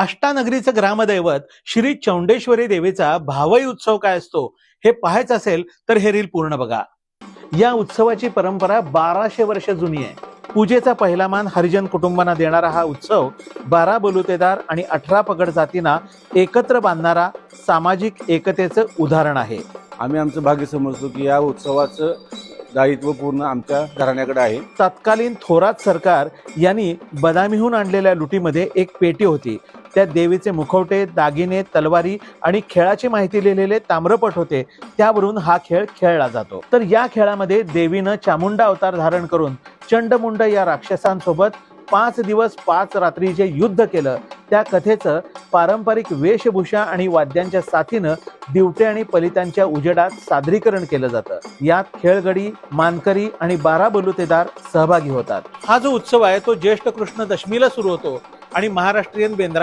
अष्टानगरीचं ग्रामदैवत श्री चौंडेश्वरी देवीचा भावई उत्सव काय असतो हे पाहायचं असेल तर हे रील पूर्ण बघा। या उत्सवाची परंपरा 1200 वर्ष जुनी आहे। पूजेचा पहिला मान हरिजन कुटुंबांना देणारा हा उत्सव 12 बलुतेदार आणि 18 पगड जातींना एकत्र बांधणारा सामाजिक एकतेचं उदाहरण आहे। आम्ही आमचं भाग्य समजतो की या उत्सवाचं दायित्व पूर्ण आमच्या घराण्याकडे आहे। तत्कालीन थोरात सरकार यांनी बदामीहून आणलेल्या लुटीमध्ये एक पेटी होती। त्यात देवीचे मुखवटे, दागिने, तलवारी आणि खेळाची माहिती लिहिलेले ताम्रपट होते। त्यावरून हा खेळ खेळला जातो। तर या खेळामध्ये देवीनं चामुंडा अवतार धारण करून चंडमुंड या राक्षसांसोबत 5 दिवस 5 रात्री जे युद्ध केलं त्या कथेचं पारंपरिक वेशभूषा आणि वाद्यांच्या साथीनं दिवटे आणि पलितांच्या उजेडात सादरीकरण केलं जातं। यात खेळगडी, मानकरी आणि 12 बलुतेदार सहभागी होतात। हा जो उत्सव आहे तो ज्येष्ठ कृष्ण दशमीला सुरू होतो आणि महाराष्ट्रीयन बेंद्रा